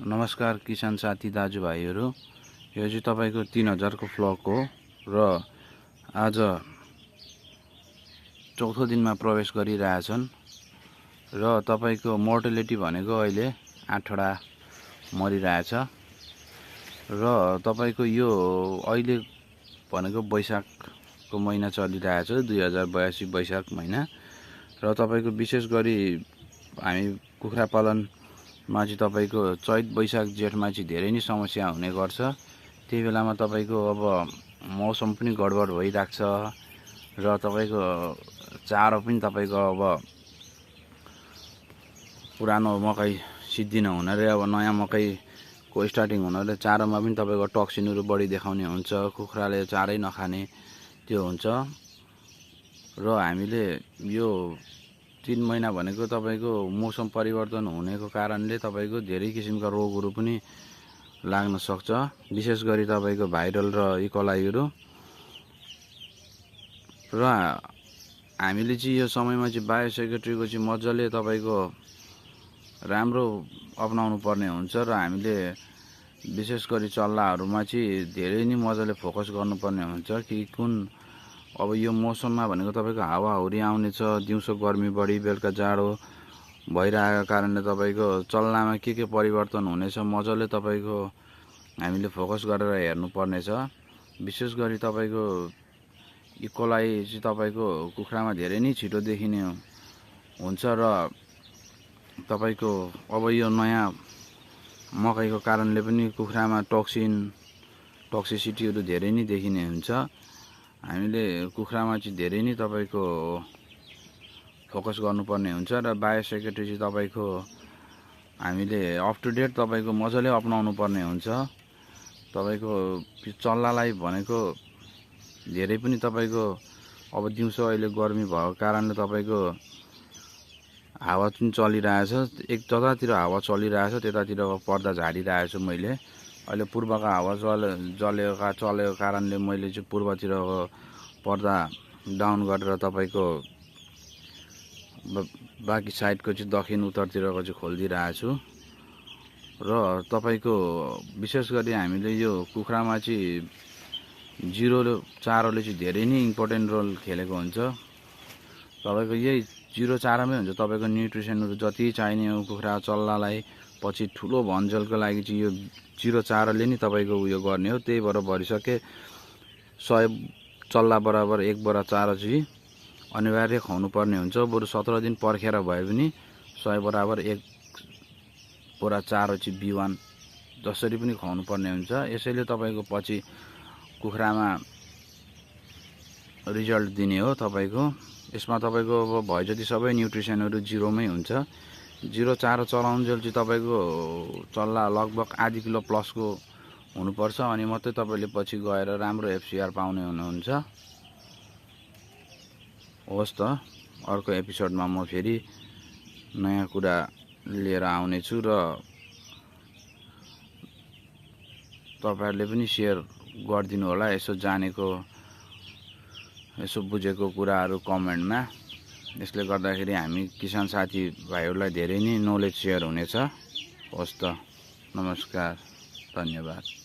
नमस्कार किसान साथी दाजुभाइहरू, यो चाहिँ तपाईको 3000 को फ्लक हो र आज चौथो दिनमा प्रवेश गरिरहेछन् र तपाईको मोर्टेलिटी भनेको अहिले 8वटा मरिरहेछ र तपाईको यो अहिले भनेको वैशाखको महिना चलिरहेछ 2082 वैशाख महिना र तपाईको विशेष गरी हामी कुखुरा पालन मा चाहिँ तपाईको चैत वैशाख जेठमा चाहिँ धेरै नै समस्या हुने गर्छ। त्यही बेलामा तपाईको अब मौसम पनि गडबड भइराख्छ र तपाईको चारो पनि तपाईको अब पुरानो मकै सिद्धिन हुनाले अब नयाँ मकैको स्टार्टिङ हुनाले चारोमा पनि तपाईको टक्सिनहरु बढी देखाउने हुन्छ, कुखुराले चारै नखाने त्यो हुन्छ र हामीले यो 3 महिना भनेको तपाईको मौसम परिवर्तन हुनेको कारणले तपाईको धेरै किसिमका रोगहरु पनि लाग्न सक्छ, विशेष गरी तपाईको भाइरल र इकोलाईहरु र हामीले चाहिँ यो समयमा चाहिँ बायोसेक्युरिटीको चाहिँ मज्जाले तपाईको राम्रो अपनाउनु पर्ने हुन्छ र हामीले विशेष गरी चल्लाहरुमा चाहिँ धेरै नै मज्जाले फोकस गर्नुपर्ने हुन्छ कि कुन अब यो मौसममा भनेको तपाईको हावाहुरी आउने छ, दिउँसो गर्मी बढी बेलुका जाडो भइरहेको कारणले तपाईको चल्लामा के परिवर्तन हुनेछ मज्जाले तपाईको हामीले फोकस गरेर हेर्नु पर्ने छ। विशेष गरी तपाईको इकोलाई चाहिँ तपाईको कुखुरामा धेरै नै छिटो देखिने हुन्छ र तपाईको अब यो नयाँ मकैको कारणले पनि कुखुरामा टक्सिसिटीहरु धेरै नै देखिने हुन्छ। हामीले कुखुरामा चाहिँ धेरै नै तपाईको फोकस गर्नुपर्ने हुन्छ र बायोसेक्युरिटी चाहिँ तपाईको हामीले अप टु डेट तपाईको मज्जाले अपनाउनु पर्ने हुन्छ। तपाईको चल्लालाई भनेको धेरै पनि तपाईको अब दिउँसो अहिले गर्मी भएको कारणले तपाईको हावा पनि चलिरहेछ, एक जतातिर हावा चलिरहेछ त्यतातिरको पर्दा झारिरहेछु मैले। अहिले पूर्वको हावा चलेको कारणले मैले चाहिँ पूर्वतिरको पर्दा डाउन गरेर तपाईको बाकी साइडको चाहिँ दक्षिण उत्तरतिरको चाहिँ खोलिदिरहेछु र तपाईको विशेष गरी हामीले यो कुखुरामा चाहिँ जिरो चारोले चाहिँ धेरै नै इम्पोर्टेन्ट रोल खेलेको हुन्छ। तपाईको यही जिरो चारोमै हुन्छ तपाईको न्युट्रिसनहरु जति चाहिने हो कुखुरा चल्लालाई पछि ठुलो भन्जलको लागि चाहिँ यो जिरो चारोले नि तपाईको उयो गर्ने हो। त्यही भएर भरिसके 100 चल्ला बराबर 1 बोरा चारो चाहिँ अनिवार्य खुवाउनु पर्ने हुन्छ। बरु 17 दिन पर्खेर भए पनि 100 बराबर 1 बोरा चारो चाहिँ बिवान जसरी पनि खुवाउनु पर्ने हुन्छ। यसैले तपाईको पछि कुखुरामा रिजल्ट दिने हो। तपाईको यसमा तपाईको अब भए जति सबै न्युट्रिसनहरु जिरोमै हुन्छ। जिरो चारो चलाउन्जेल चाहिँ तपाईको चल्ला लगभग आधी किलो प्लसको हुनुपर्छ अनि मात्रै तपाईले पछि गएर राम्रो एफसीआर पाउने हुनुहुन्छ। होस् त अर्को एपिसोडमा म फेरि नयाँ कुरा लिएर आउने छु र तपाईहरुले पनि शेयर गरिदिनु होला यसो जानेको यसो बुझेको कुराहरु कमेन्टमा। यसले गर्दाखेरि हामी किसान साथी भाइहरुलाई धेरै नै नलेज शेयर हुनेछ। होस् त नमस्कार, धन्यवाद।